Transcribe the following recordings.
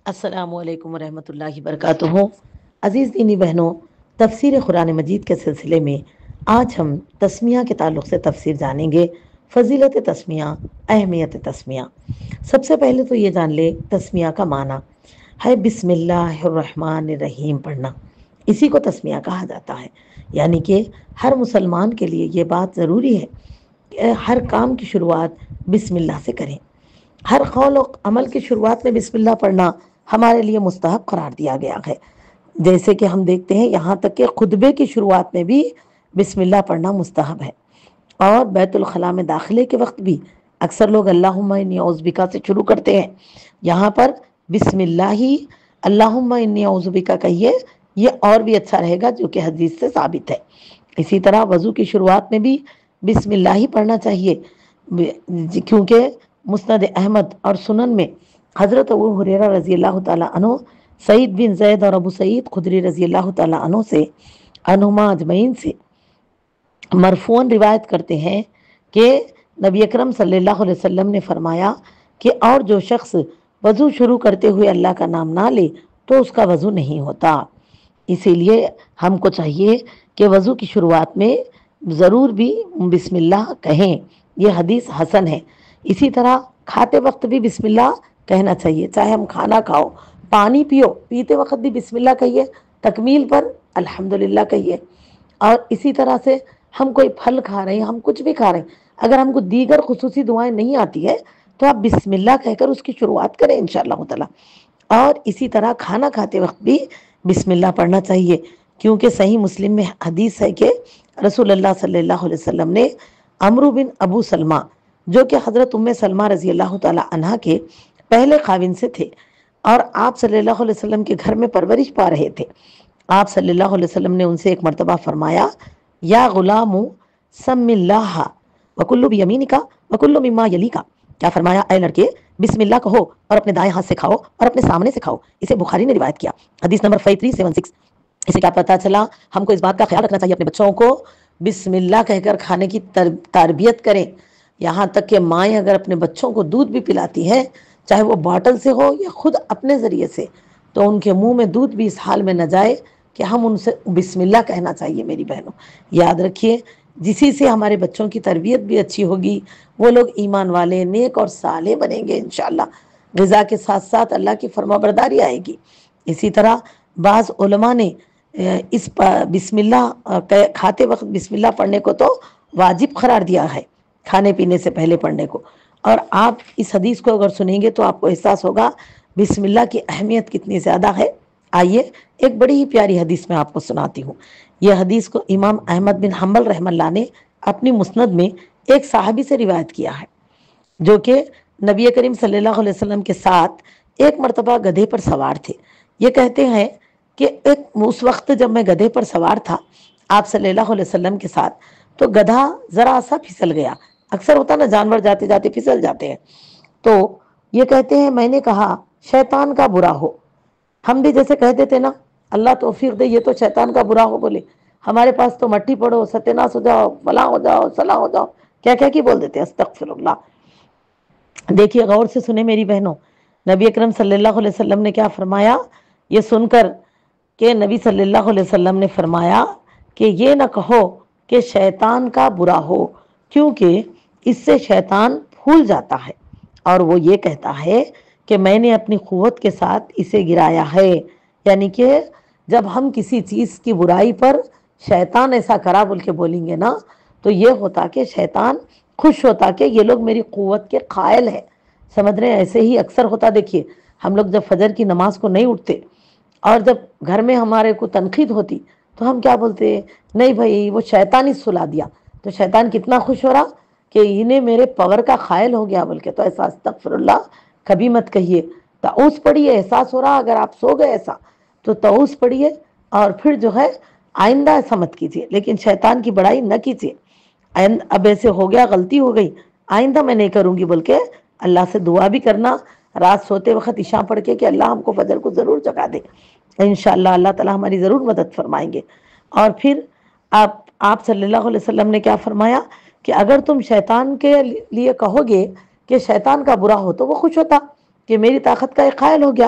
السلام علیکم ورحمۃ اللہ وبرکاتہ۔ عزیز دینی بہنوں، تفسیر قرآن مجید کے سلسلے میں آج ہم تسمیہ کے تعلق سے تفسیر جانیں گے۔ فضیلت تسمیہ، اہمیت تسمیہ۔ سب سے پہلے تو یہ جان لے تسمیہ کا معنی ہے بسم اللہ الرحمن الرحیم پڑھنا، اسی کو تسمیہ کہا جاتا ہے۔ یعنی کہ ہر مسلمان کے لیے یہ بات ضروری ہے کہ ہر کام کی شروعات بسم اللہ سے کریں۔ ہر قول و عمل کی شروعات میں بسم اللہ پڑھنا ہمارے لیے مستحب قرار دیا گیا ہے۔ جیسے کہ ہم دیکھتے ہیں یہاں تک کہ خطبے کی شروعات میں بھی بسم اللہ پڑھنا مستحب ہے، اور بیت الخلاء میں داخلے کے وقت بھی اکثر لوگ اللہم انی اعوذ بکا سے شروع کرتے ہیں، یہاں پر بسم اللہ ہی اللہم انی اعوذ بکا کہیے، یہ اور بھی اچھا رہے گا، جو کہ حدیث سے ثابت ہے۔ اسی طرح وضو کی شروعات میں بھی بسم اللہ ہی پڑھنا چاہیے، کیونکہ مسند احمد اور سنن میں حضرت ابو ہریرہ رضی اللہ تعالیٰ عنہ، سعید بن زید اور ابو سعید خدری رضی اللہ تعالیٰ عنہ سے عنہما اجمعین سے مرفوعاً روایت کرتے ہیں کہ نبی اکرم صلی اللہ علیہ وسلم نے فرمایا کہ اور جو شخص وضو شروع کرتے ہوئے اللہ کا نام نہ لے تو اس کا وضو نہیں ہوتا۔ اسی لیے ہم کو چاہیے کہ وضو کی شروعات میں ضرور بھی بسم اللہ کہیں، یہ حدیث حسن ہے۔ اسی طرح کھاتے وقت بھی بسم اللہ کہنا چاہیے، چاہے ہم کھانا کھاؤ، پانی پیو، پیتے وقت بھی بسم اللہ کہیے، تکمیل پر الحمدللہ کہیے۔ اور اسی طرح سے ہم کوئی پھل کھا رہے ہیں، ہم کچھ بھی کھا رہے ہیں، اگر ہم کو دیگر خصوصی دعائیں نہیں آتی ہے تو آپ بسم اللہ کہہ کر اس کی شروعات کریں انشاءاللہ تعالی۔ اور اسی طرح کھانا کھاتے وقت بھی بسم اللہ پڑھنا چاہیے، کیونکہ صحیح مسلم میں حدیث ہے کہ رسول اللہ صلی اللہ علیہ وسلم نے عمرو بن ابو سلمہ، جو کہ حضرت ام سلمہ رضی اللہ تعالی عنہا کے پہلے خاوند سے تھے اور آپ صلی اللہ علیہ وسلم کے گھر میں پرورش پا رہے تھے، آپ صلی اللہ علیہ وسلم نے ان سے ایک مرتبہ فرمایا، یا غلام سم اللہ وکل بیمینک وکل مما یلیک، کیا فرمایا، اے لڑکے بسم اللہ کہو اور اپنے دائیں ہاتھ سے کھاؤ اور اپنے سامنے سے کھاؤ۔ اسے بخاری نے روایت کیا، حدیث نمبر 5376۔ اسے کیا پتہ چلا، ہم کو اس بات کا خیال رکھنا چاہیے اپنے بچوں کو بسم اللہ کہہ کر کھانے کی تربیت کریں۔ یہاں تک کہ مائیں اگر اپنے بچوں کو دودھ بھی پلاتی ہیں، چاہے وہ باٹل سے ہو یا خود اپنے ذریعے سے، تو ان کے منہ میں دودھ بھی اس حال میں نہ جائے کہ ہم ان سے بسم اللہ کہنا چاہیے۔ میری بہنوں یاد رکھیے، جسی سے ہمارے بچوں کی تربیت بھی اچھی ہوگی، وہ لوگ ایمان والے، نیک اور صالح بنیں گے انشاءاللہ۔ غذا کے ساتھ ساتھ اللہ کی فرما برداری آئے گی۔ اسی طرح بعض علماء نے اس بسم اللہ کھاتے وقت بسم اللہ پڑھنے کو تو واجب قرار دیا ہے، کھانے پینے سے پہلے پڑھنے کو۔ اور آپ اس حدیث کو اگر سنیں گے تو آپ کو احساس ہوگا بسم اللہ کی اہمیت کتنی زیادہ ہے۔ آئیے ایک بڑی ہی پیاری حدیث میں آپ کو سناتی ہوں۔ یہ حدیث کو امام احمد بن حنبل رحمہ اللہ نے اپنی مسند میں ایک صحابی سے روایت کیا ہے، جو کہ نبی کریم صلی اللہ علیہ وسلم کے ساتھ ایک مرتبہ گدھے پر سوار تھے۔ یہ کہتے ہیں کہ اس وقت جب میں گدھے پر سوار تھا آپ صلی اللہ علیہ وسلم کے ساتھ، تو گدھا ذرا سا پھسل گیا۔ اکثر ہوتا نا جانور جاتے جاتے پھسل جاتے ہیں، تو یہ کہتے ہیں میں نے کہا شیطان کا برا ہو۔ ہم بھی جیسے کہتے تھے نا اللہ توفیق دے، یہ تو شیطان کا برا ہو، بولے ہمارے پاس تو مٹی پڑو، ستیناس ہو جاؤ، فلاں ہو جاؤ، صلاح ہو جاؤ، کیا کیا کی بول دیتے ہیں، استغفر اللہ۔ دیکھیے غور سے سنیں میری بہنوں، نبی اکرم صلی اللہ علیہ وسلم نے کیا فرمایا، یہ سن کر کہ نبی صلی اللہ علیہ وسلم نے فرمایا کہ یہ نہ کہو کہ شیطان کا برا ہو، کیونکہ اس سے شیطان پھول جاتا ہے، اور وہ یہ کہتا ہے کہ میں نے اپنی قوت کے ساتھ اسے گرایا ہے۔ یعنی کہ جب ہم کسی چیز کی برائی پر شیطان ایسا کرا بول کے بولیں گے نا، تو یہ ہوتا کہ شیطان خوش ہوتا کہ یہ لوگ میری قوت کے قائل ہیں، سمجھ رہے ہیں۔ ایسے ہی اکثر ہوتا، دیکھیے ہم لوگ جب فجر کی نماز کو نہیں اٹھتے اور جب گھر میں ہمارے کو تنقید ہوتی تو ہم کیا بولتے، نہیں بھائی وہ شیطان ہی سلا دیا، تو شیطان کتنا خوش ہو رہا کہ انہیں میرے پاور کا قائل ہو گیا بول کے۔ تو ایسا استغفر اللہ کبھی مت کہیے، تعوذ پڑھیے، احساس ہو رہا اگر آپ سو گئے ایسا تو تعوذ پڑھیے، اور پھر جو ہے آئندہ ایسا مت کیجیے، لیکن شیطان کی بڑائی نہ کیجیے۔ اب ایسے ہو گیا، غلطی ہو گئی، آئندہ میں نہیں کروں گی بول کے اللہ سے دعا بھی کرنا، رات سوتے وقت عشاء پڑھ کے کہ اللہ ہم کو فجر کو ضرور جگا دے، انشاءاللہ اللہ تعالی ہماری ضرور مدد فرمائیں گے۔ اور پھر آپ صلی اللہ علیہ وسلم نے کیا فرمایا کہ اگر تم شیطان کے لیے کہو گے کہ شیطان کا برا ہو تو وہ خوش ہوتا کہ میری طاقت کا ایک قائل ہو گیا۔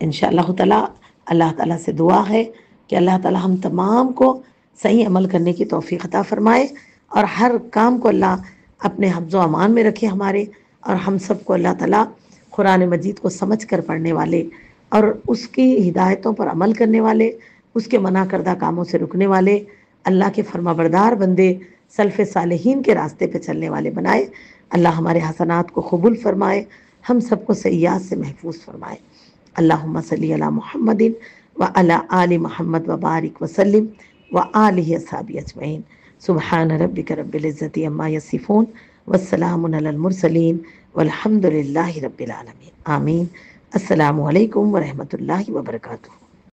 انشاءاللہ تعالی اللہ تعالیٰ سے دعا ہے کہ اللہ تعالیٰ ہم تمام کو صحیح عمل کرنے کی توفیق عطا فرمائے، اور ہر کام کو اللہ اپنے حفظ و امان میں رکھے ہمارے، اور ہم سب کو اللہ تعالیٰ قرآن مجید کو سمجھ کر پڑھنے والے اور اس کی ہدایتوں پر عمل کرنے والے، اس کے منع کردہ کاموں سے رکنے والے، اللہ کے فرما بردار بندے، سلف صالحین کے راستے پہ چلنے والے بنائے۔ اللہ ہمارے حسنات کو قبول فرمائے، ہم سب کو سیئات سے محفوظ فرمائے۔ اللہم صلی علی محمد وعلی آل محمد وبارک وسلم وآلہ اصحابہ اجمعین۔ سبحان ربک رب العزت عما یصفون والسلام علی المرسلین والحمد للہ رب العالمین، آمین۔ السلام علیکم ورحمۃ اللہ وبرکاتہ۔